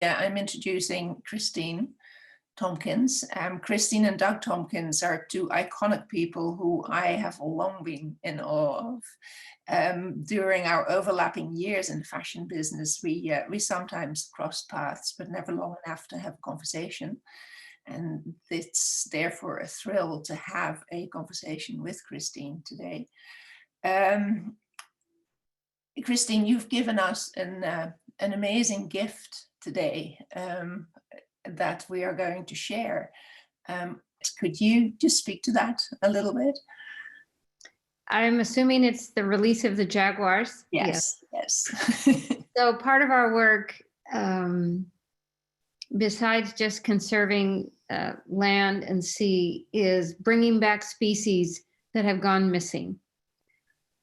Yeah, I'm introducing Kristine Tompkins. Kristine and Doug Tompkins are two iconic people who I have long been in awe of. During our overlapping years in the fashion business, we sometimes crossed paths, but never long enough to have a conversation. And it's therefore a thrill to have a conversation with Kristine today. Kristine, you've given us an amazing gift today that we are going to share. Could you just speak to that a little bit? I'm assuming it's the release of the Jaguars. Yes. So part of our work, besides just conserving land and sea, is bringing back species that have gone missing.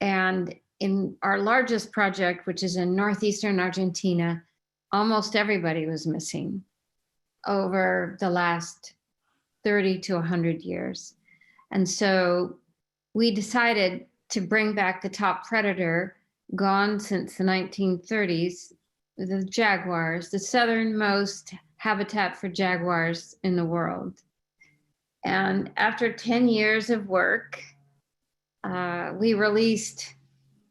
And in our largest project, which is in northeastern Argentina, almost everybody was missing over the last 30 to 100 years. And so we decided to bring back the top predator, gone since the 1930s, the jaguars, the southernmost habitat for jaguars in the world. And after 10 years of work, we released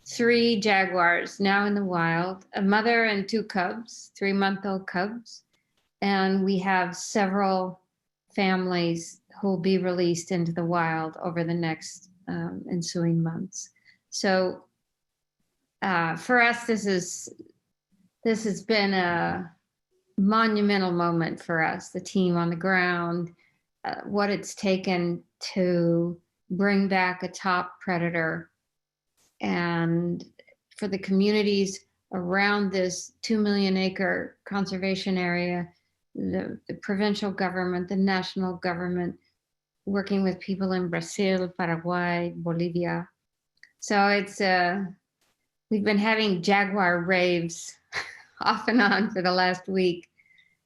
3 jaguars now in the wild, a mother and 2 cubs, 3-month-old cubs. And we have several families who will be released into the wild over the next ensuing months. So for us, this has been a monumental moment for us, the team on the ground, what it's taken to bring back a top predator, and for the communities around this 2 million acre conservation area, the provincial government, the national government, working with people in Brazil, Paraguay, Bolivia. So it's we've been having jaguar raves off and on for the last week,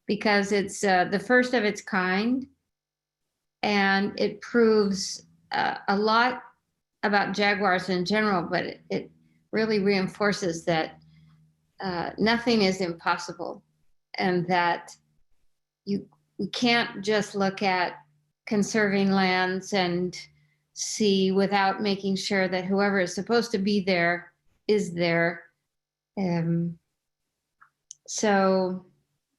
because it's the first of its kind, and it proves a lot about jaguars in general, but it really reinforces that nothing is impossible, and that we can't just look at conserving lands and sea without making sure that whoever is supposed to be there is there. So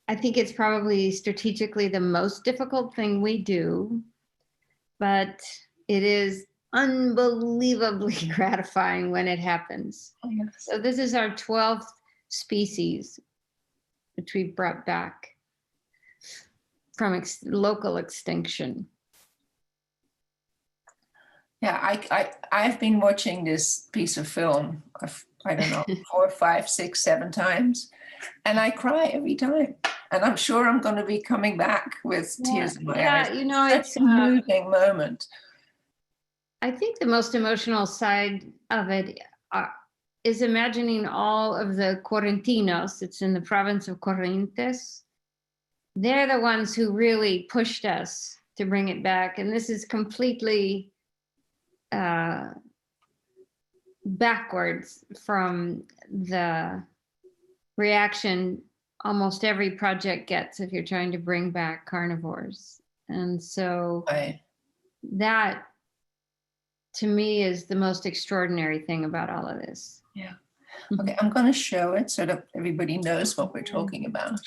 I think it's probably strategically the most difficult thing we do, but it is unbelievably gratifying when it happens. Oh, yes. So this is our 12th species, which we brought back from local extinction. Yeah, I've been watching this piece of film, I don't know, 4, 5, 6, 7 times, and I cry every time. And I'm sure I'm going to be coming back with tears in my eyes. You know, it's a moving moment. I think the most emotional side of it is imagining all of the Correntinos. It's in the province of Corrientes. They're the ones who really pushed us to bring it back. And this is completely backwards from the reaction almost every project gets if you're trying to bring back carnivores. And so that, to me, is the most extraordinary thing about all of this. Yeah. Okay, I'm going to show it so that everybody knows what we're talking about.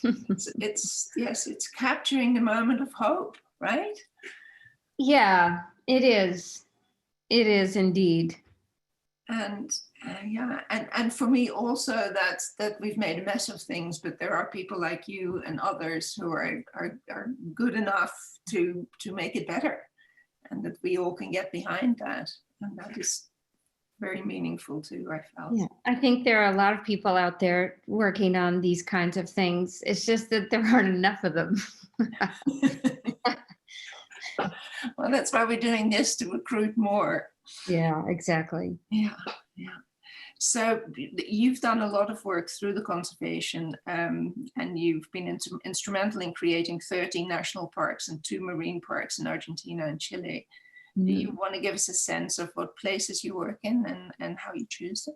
It's capturing the moment of hope, right? Yeah, it is. It is indeed. And yeah, and for me also that we've made a mess of things, but there are people like you and others who are good enough to make it better, and that we all can get behind that, and that is very meaningful too, I felt. Yeah, I think there are a lot of people out there working on these kinds of things. It's just that there aren't enough of them. Well, that's why we're doing this, to recruit more. Yeah, exactly. Yeah, yeah. So you've done a lot of work through the conservation, and you've been instrumental in creating 13 national parks and 2 marine parks in Argentina and Chile. Do you want to give us a sense of what places you work in and how you choose them?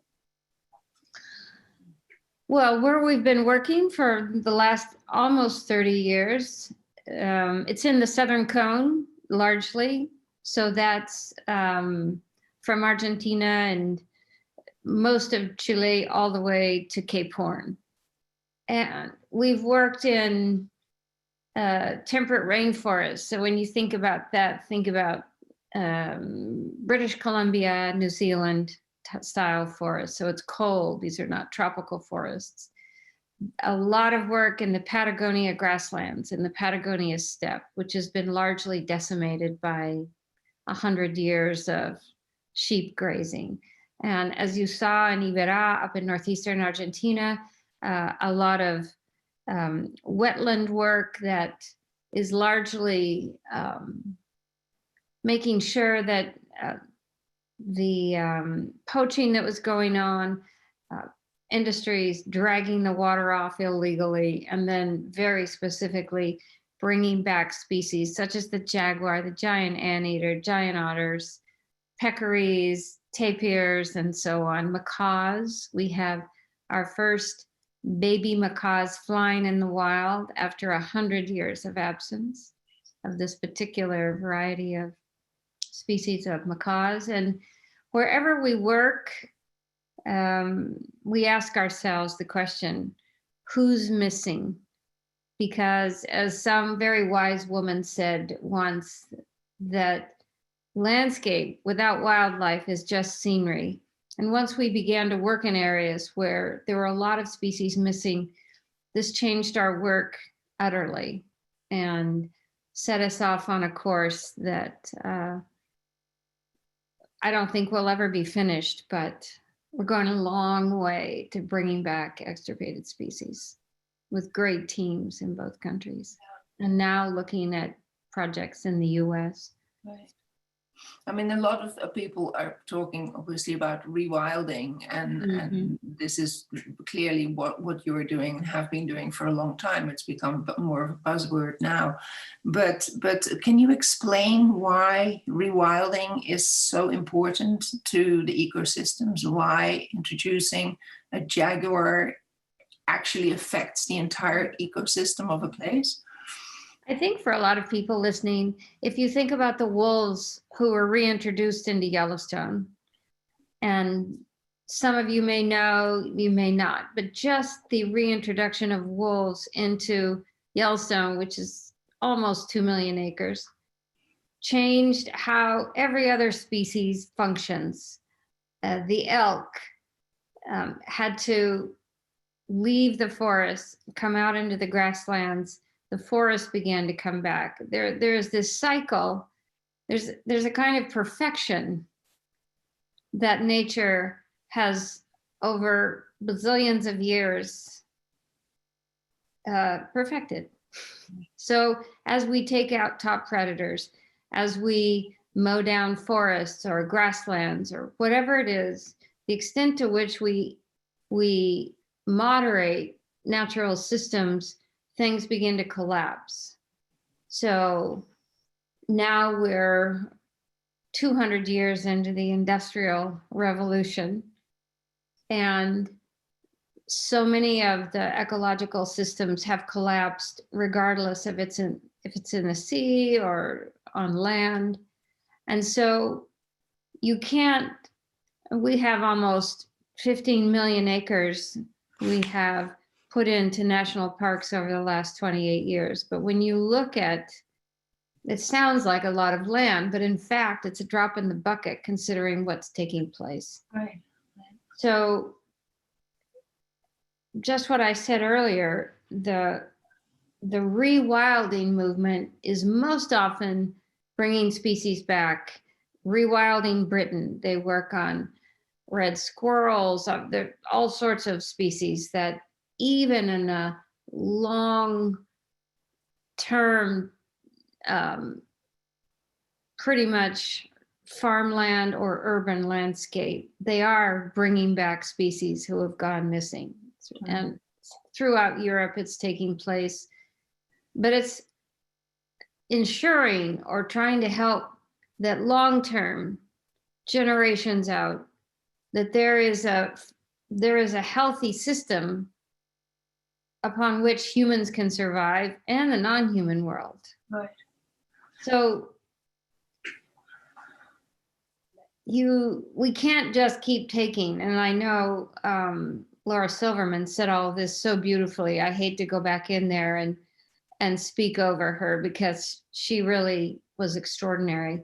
Well, where we've been working for the last almost 30 years, it's in the Southern Cone largely. So that's from Argentina and most of Chile all the way to Cape Horn. And we've worked in temperate rainforests. So when you think about that, think about British Columbia, New Zealand style forests. So it's cold. These are not tropical forests. A lot of work in the Patagonia grasslands, in the Patagonia steppe, which has been largely decimated by 100 years of sheep grazing. And as you saw in Iberá, up in northeastern Argentina, a lot of wetland work that is largely making sure that the poaching that was going on, industries dragging the water off illegally, and then very specifically bringing back species such as the jaguar, the giant anteater, giant otters, peccaries, tapirs, and so on. Macaws, we have our first baby macaws flying in the wild after 100 years of absence of this particular variety of species of macaws. And wherever we work, we ask ourselves the question, who's missing? Because as some very wise woman said once, that landscape without wildlife is just scenery. And once we began to work in areas where there were a lot of species missing, this changed our work utterly and set us off on a course that I don't think will ever be finished, but we're going a long way to bringing back extirpated species with great teams in both countries. And now looking at projects in the US. Right. I mean, a lot of people are talking obviously about rewilding, and this is clearly what you're doing and have been doing for a long time. It's become more of a buzzword now. But can you explain why rewilding is so important to the ecosystems? Why introducing a jaguar actually affects the entire ecosystem of a place? I think for a lot of people listening, if you think about the wolves who were reintroduced into Yellowstone, and some of you may know, you may not, but just the reintroduction of wolves into Yellowstone, which is almost 2 million acres, changed how every other species functions. The elk had to leave the forest, come out into the grasslands. The forest began to come back. There's this cycle. There's a kind of perfection that nature has over bazillions of years perfected. So as we take out top predators, as we mow down forests or grasslands or whatever it is, the extent to which we moderate natural systems, things begin to collapse. So now we're 200 years into the Industrial Revolution, and so many of the ecological systems have collapsed, regardless if it's in the sea or on land. And so you can't, we have almost 15 million acres. We have put into national parks over the last 28 years. But when you look at, it sounds like a lot of land, but in fact, it's a drop in the bucket considering what's taking place. Right. So just what I said earlier, the rewilding movement is most often bringing species back. Rewilding Britain, they work on red squirrels, there are all sorts of species that even in a long term, pretty much farmland or urban landscape, they are bringing back species who have gone missing. And throughout Europe, it's taking place, but it's ensuring or trying to help that long-term, generations out, that there is a healthy system upon which humans can survive and the non-human world. Right. So we can't just keep taking, and I know Laura Silverman said all of this so beautifully. I hate to go back in there and speak over her because she really was extraordinary.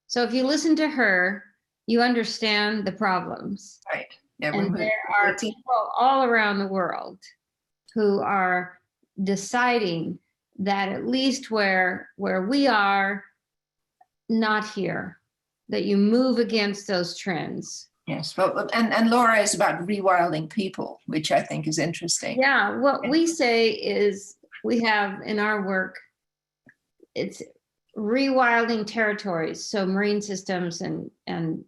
So if you listen to her, you understand the problems. Right. Yeah, and there are people all around the world who are deciding that at least where we are, not here, that you move against those trends. Yes, well, and Laura is about rewilding people, which I think is interesting. Yeah, what we say is we have in our work, it's rewilding territories, so marine systems and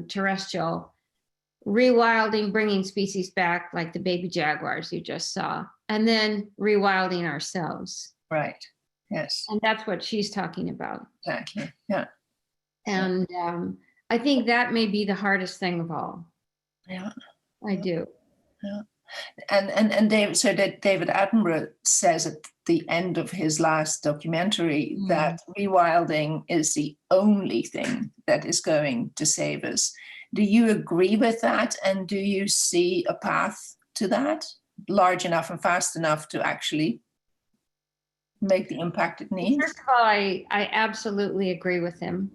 terrestrial, rewilding, bringing species back like the baby jaguars you just saw, and then rewilding ourselves. Right, yes. And that's what she's talking about. Exactly, yeah. And I think that may be the hardest thing of all. Yeah. I do. Yeah. And David Attenborough says at the end of his last documentary that rewilding is the only thing that is going to save us. Do you agree with that? And do you see a path to that large enough and fast enough to actually make the impact it needs? First of all, I absolutely agree with him.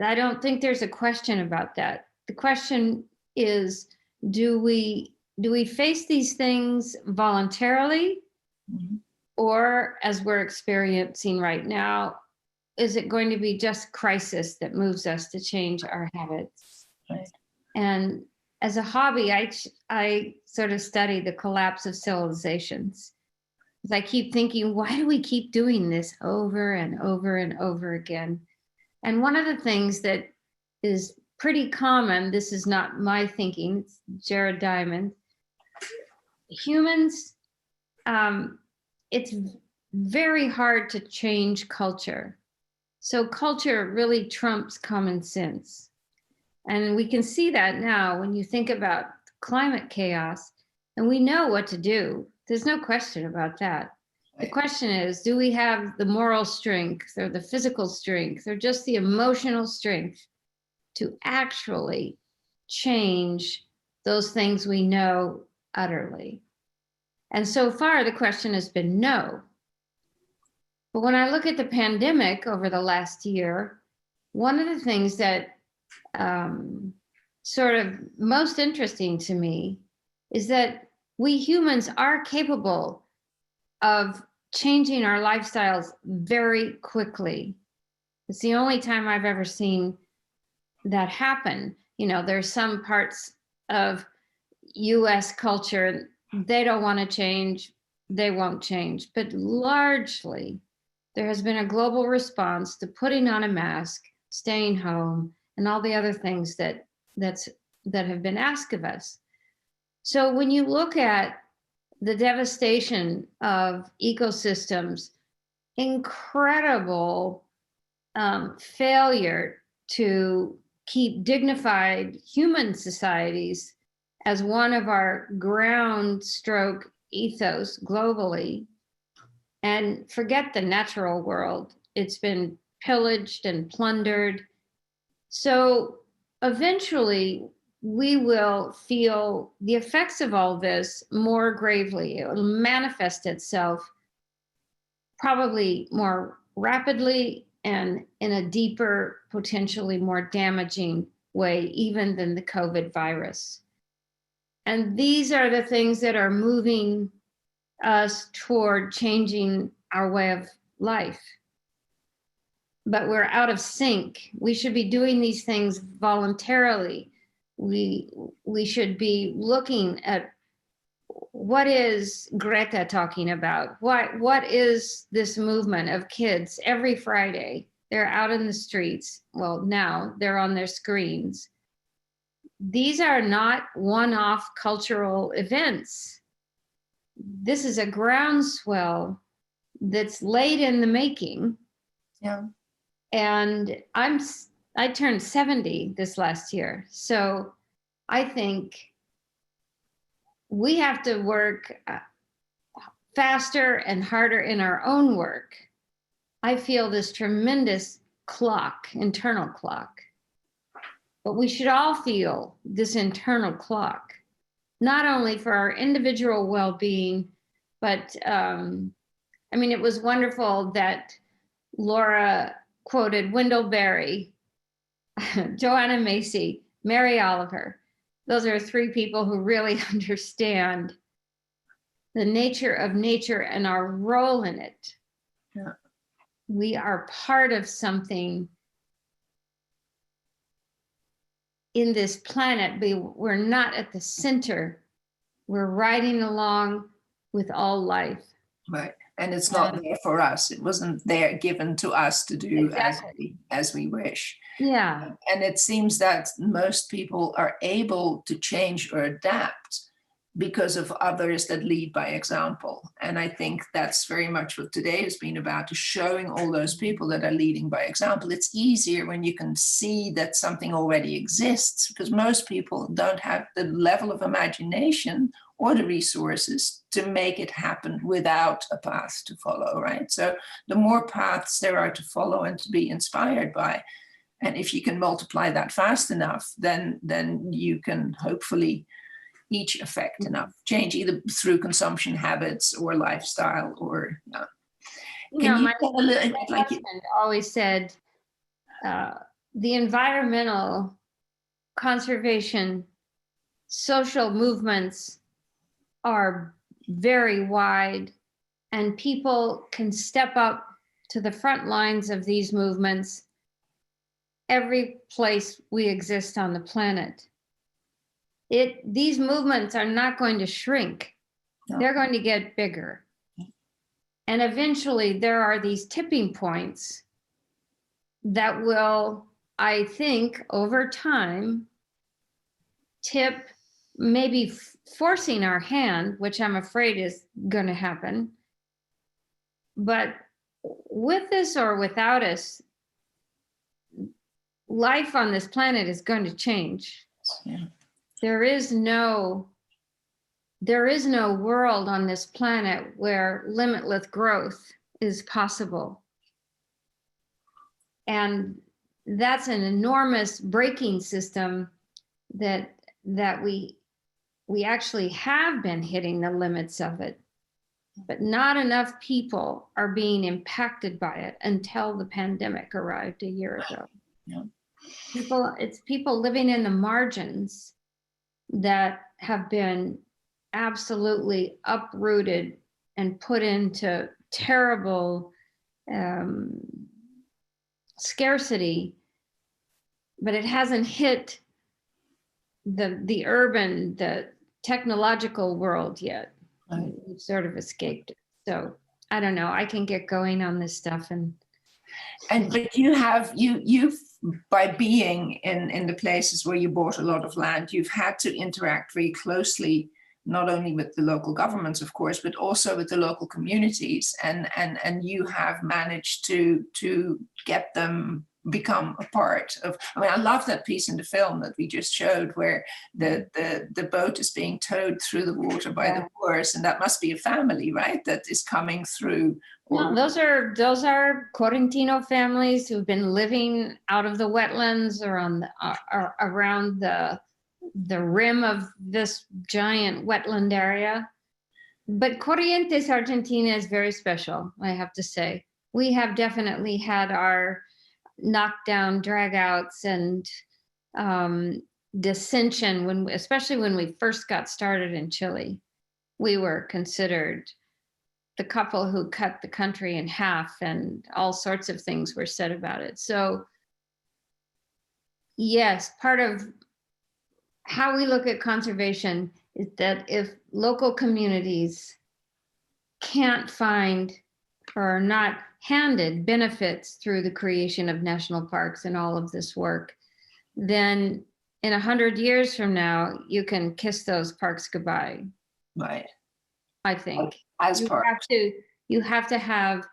I don't think there's a question about that. The question is, do we face these things voluntarily, or as we're experiencing right now, is it going to be just crisis that moves us to change our habits? Right. And as a hobby, I sort of study the collapse of civilizations. Because I keep thinking, why do we keep doing this over and over and over again? And one of the things that is pretty common, this is not my thinking, it's Jared Diamond, humans, it's very hard to change culture. So culture really trumps common sense. And we can see that now when you think about climate chaos, and we know what to do. There's no question about that. The question is, do we have the moral strength or the physical strength or just the emotional strength to actually change those things we know utterly? And so far, the question has been no. But when I look at the pandemic over the last year, one of the things that sort of most interesting to me is that we humans are capable of changing our lifestyles very quickly. It's the only time I've ever seen that happen. You know, there's some parts of US culture, they don't want to change, they won't change. But largely, there has been a global response to putting on a mask, staying home, and all the other things that have been asked of us. So when you look at the devastation of ecosystems, incredible failure to keep dignified human societies as one of our ground stroke ethos globally, and forget the natural world. It's been pillaged and plundered. So eventually we will feel the effects of all this more gravely. It will manifest itself probably more rapidly and in a deeper, potentially more damaging way, even than the COVID virus. And these are the things that are moving us toward changing our way of life. But we're out of sync. We should be doing these things voluntarily. We should be looking at what is Greta talking about? What is this movement of kids every Friday? They're out in the streets. Well, now they're on their screens. These are not one-off cultural events. This is a groundswell that's late in the making. Yeah. And I turned 70 this last year. So I think we have to work faster and harder in our own work. I feel this tremendous clock, internal clock. But we should all feel this internal clock, not only for our individual well-being, but I mean, it was wonderful that Laura quoted Wendell Berry, Joanna Macy, Mary Oliver. Those are three people who really understand the nature of nature and our role in it. Yeah. We are part of something in this planet, but we're not at the center. We're riding along with all life. Right. And it's not there for us. It wasn't there given to us to do Exactly. as we wish. Yeah. And it seems that most people are able to change or adapt because of others that lead by example. And I think that's very much what today has been about, to showing all those people that are leading by example. It's easier when you can see that something already exists, because most people don't have the level of imagination or the resources to make it happen without a path to follow, right? So the more paths there are to follow and to be inspired by, and if you can multiply that fast enough, then you can hopefully each affect enough change, either through consumption habits or lifestyle or. My husband always said, the environmental conservation social movements are very wide, and people can step up to the front lines of these movements every place we exist on the planet. These movements are not going to shrink. No. They're going to get bigger. And eventually there are these tipping points that will, I think, over time, tip, maybe forcing our hand, which I'm afraid is going to happen. But with this or without us, life on this planet is going to change. Yeah. There is no world on this planet where limitless growth is possible. And that's an enormous braking system that we actually have been hitting the limits of it, but not enough people are being impacted by it until the pandemic arrived a year ago. Yeah. It's people living in the margins that have been absolutely uprooted and put into terrible scarcity, but it hasn't hit the urban, the technological world yet. Right. We've sort of escaped it. So I don't know, I can get going on this stuff but you've by being in the places where you bought a lot of land, you've had to interact very closely, not only with the local governments, of course, but also with the local communities, and you have managed to get them become a part of. I mean, I love that piece in the film that we just showed where the boat is being towed through the water by the Moors, and that must be a family, right, that is coming through. No, those are Correntino families who've been living out of the wetlands or around the rim of this giant wetland area. But Corrientes, Argentina is very special, I have to say. We have definitely had our knockdown, dragouts, and dissension, especially when we first got started in Chile. We were considered the couple who cut the country in half, and all sorts of things were said about it. So yes, part of how we look at conservation is that if local communities can't find or are not handed benefits through the creation of national parks and all of this work, then in 100 years from now, you can kiss those parks goodbye. Right. I think As you have to have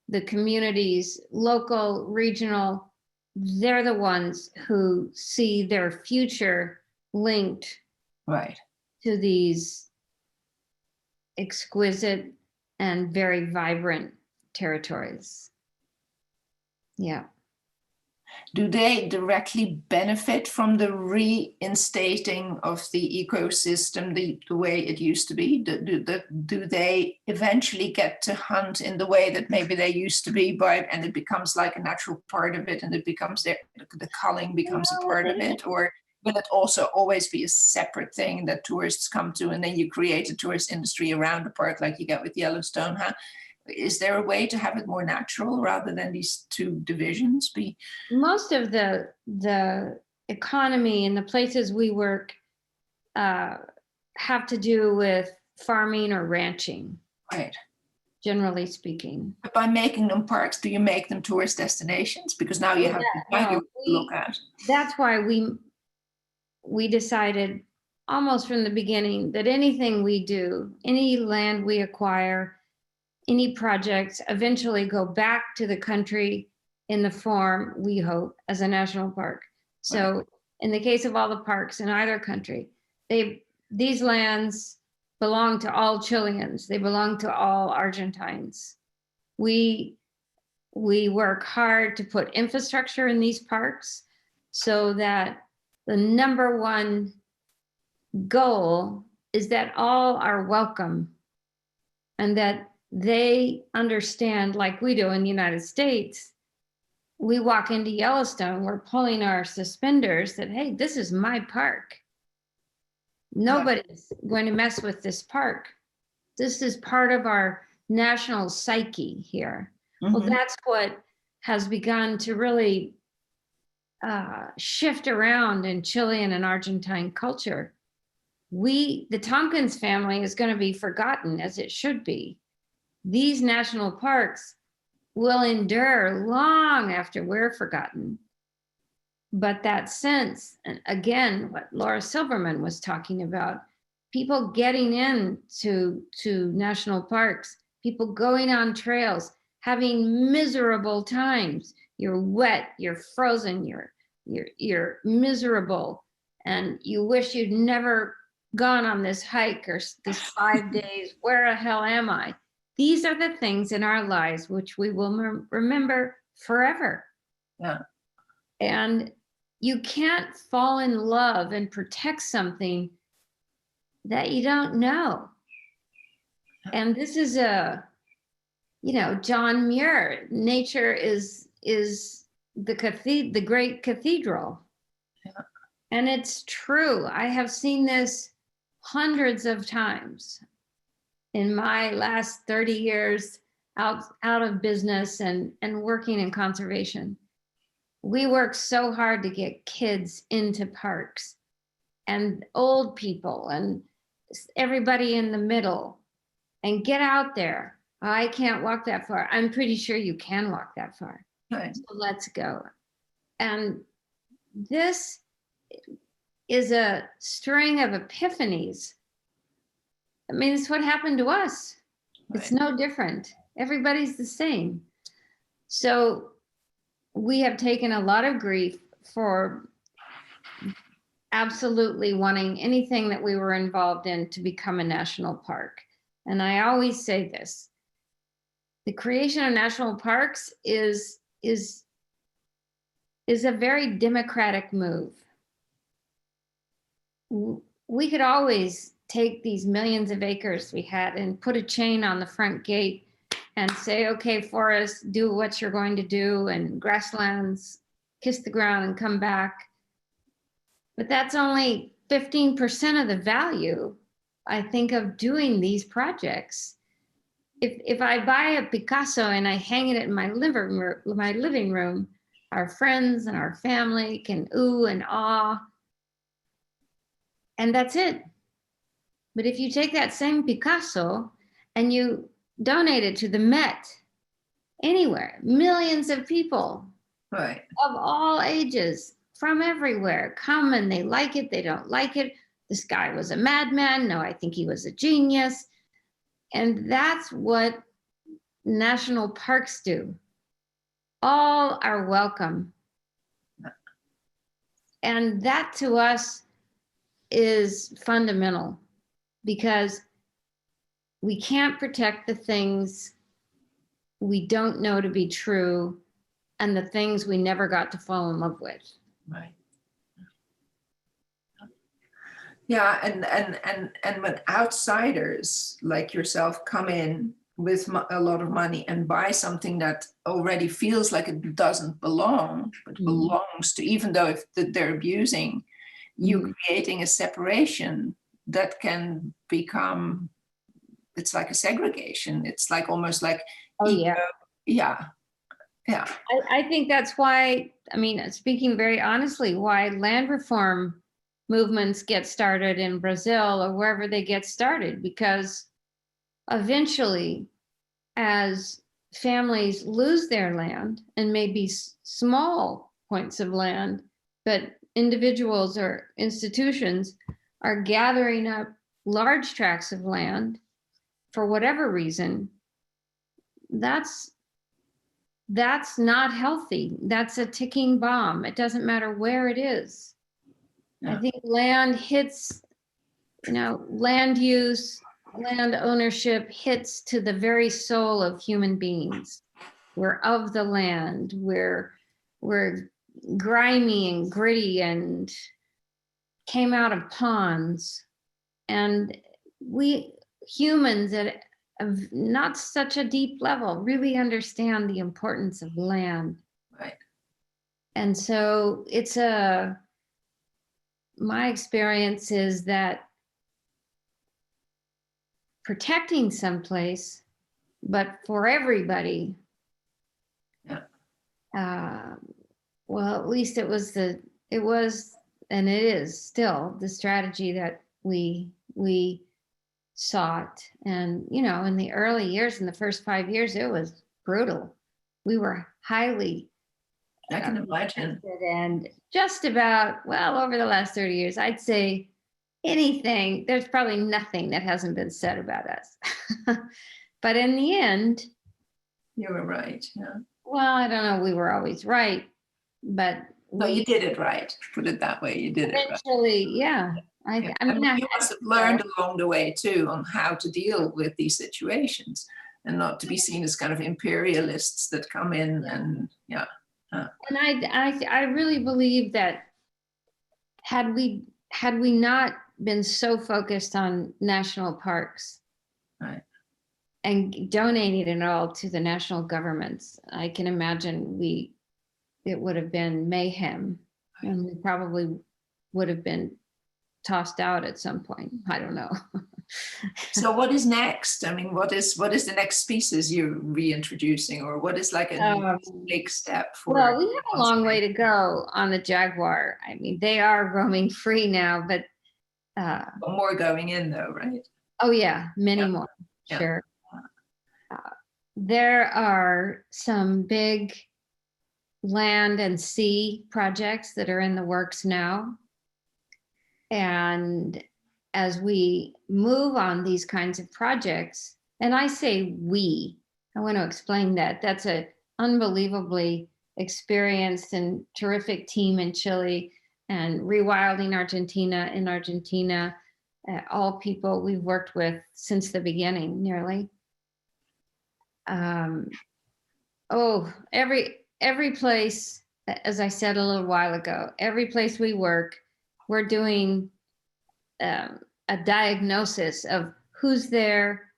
the communities, local, regional, they're the ones who see their future linked right. to these exquisite and very vibrant territories. Yeah. Do they directly benefit from the reinstating of the ecosystem the way it used to be? Do they eventually get to hunt in the way that maybe they used to be, and it becomes like a natural part of it, and it becomes the culling becomes a part of it? Or will it also always be a separate thing that tourists come to, and then you create a tourist industry around the park like you get with Yellowstone? Huh? Is there a way to have it more natural rather than these two divisions be? Most of the economy in the places we work have to do with farming or ranching. Right. Generally speaking. But by making them parks, do you make them tourist destinations? Because now you have to look at. That's why we decided almost from the beginning that anything we do, any land we acquire, any projects eventually go back to the country in the form, we hope, as a national park. So right. In the case of all the parks in either country, these lands belong to all Chileans. They belong to all Argentines. We work hard to put infrastructure in these parks so that the number one goal is that all are welcome and that they understand, like we do in the United States, we walk into Yellowstone, we're pulling our suspenders that, hey, this is my park. Nobody's going to mess with this park. This is part of our national psyche here. Mm-hmm. Well, that's what has begun to really shift around in Chilean and Argentine culture. The Tompkins family is going to be forgotten, as it should be. These national parks will endure long after we're forgotten. But that sense, and again, what Laura Silverman was talking about, people getting into national parks, people going on trails, having miserable times. You're wet, you're frozen, you're miserable, and you wish you'd never gone on this hike or this 5 days. Where the hell am I? These are the things in our lives which we will remember forever. Yeah. And you can't fall in love and protect something that you don't know. And this is John Muir, nature is the great cathedral. Yeah. And it's true. I have seen this hundreds of times in my last 30 years out of business and working in conservation. We work so hard to get kids into parks and old people and everybody in the middle and get out there. I can't walk that far. I'm pretty sure you can walk that far. Right. So let's go. And this is a string of epiphanies. I mean, it's what happened to us. Right. It's no different. Everybody's the same. So we have taken a lot of grief for absolutely wanting anything that we were involved in to become a national park. And I always say this, the creation of national parks is a very democratic move. we could always take these millions of acres we had and put a chain on the front gate and say, okay, forest, do what you're going to do, and grasslands, kiss the ground and come back. But that's only 15% of the value, I think, of doing these projects. If I buy a Picasso and I hang it in my living room, our friends and our family can ooh and ah, and that's it. But if you take that same Picasso and you donate it to the Met, anywhere, millions of people Right. of all ages from everywhere come, and they like it, they don't like it. This guy was a madman. No, I think he was a genius. And that's what national parks do. All are welcome. And that to us is fundamental, because we can't protect the things we don't know to be true and the things we never got to fall in love with. Right. Yeah, and when outsiders like yourself come in with a lot of money and buy something that already feels like it doesn't belong, but belongs to, even though if they're abusing, you creating a separation that can become, it's like a segregation. It's like almost like, yeah. I think that's why, I mean, speaking very honestly, why land reform movements get started in Brazil or wherever they get started, because eventually, as families lose their land, and maybe small points of land, but individuals or institutions are gathering up large tracts of land for whatever reason, that's not healthy. That's a ticking bomb. It doesn't matter where it is. Yeah. I think land hits, land use, land ownership hits to the very soul of human beings. We're of the land. We're grimy and gritty and came out of ponds. And we humans at not such a deep level really understand the importance of land. Right. And so my experience is that protecting someplace, but for everybody, well, at least it was and it is still the strategy that we sought. And in the early years, in the first 5 years, it was brutal. We were highly, I can imagine, and just about, well, over the last 30 years, I'd say there's probably nothing that hasn't been said about us. But in the end, you were right. Yeah. Well, I don't know, we were always right, but no, you did it right. Put it that way. You did eventually, it right. Yeah. I mean, you must have learned along the way too on how to deal with these situations and not to be seen as kind of imperialists that come in and And I really believe that had we not been so focused on national parks, right, and donating it all to the national governments, I can imagine it would have been mayhem, and we probably would have been tossed out at some point. I don't know. So what is next? I mean, what is the next species you're reintroducing, or what is like a big step for? Well, we have a long way to go on the Jaguar. I mean, they are roaming free now, but more going in though, right? Oh yeah, many more. Yeah. Sure. There are some big land and sea projects that are in the works now. And as we move on these kinds of projects, and I say we, I want to explain that. That's an unbelievably experienced and terrific team in Chile, and Rewilding Argentina in Argentina, all people we've worked with since the beginning, nearly. Every place, as I said a little while ago, every place we work, we're doing a diagnosis of who's there,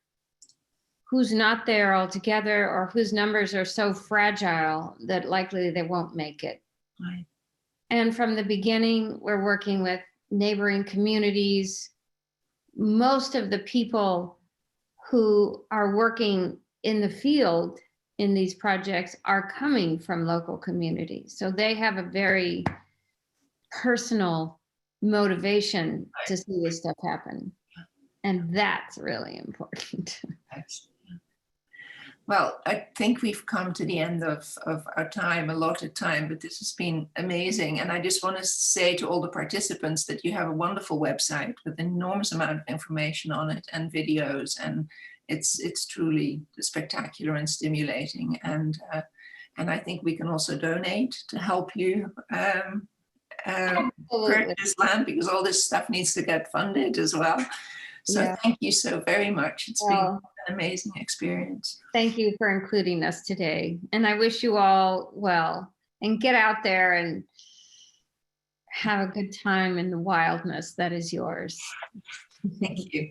who's not there altogether, or whose numbers are so fragile that likely they won't make it. Right. And from the beginning, we're working with neighboring communities. Most of the people who are working in the field in these projects are coming from local communities. So they have a very personal motivation to see this stuff happen. And that's really important. Well, I think we've come to the end of our time, allotted time, but this has been amazing. And I just want to say to all the participants that you have a wonderful website with an enormous amount of information on it and videos, and it's truly spectacular and stimulating. And I think we can also donate to help you purchase land, because all this stuff needs to get funded as well. So Yeah. Thank you so very much. It's been an amazing experience. Thank you for including us today. And I wish you all well, and get out there and have a good time in the wildness that is yours. Thank you.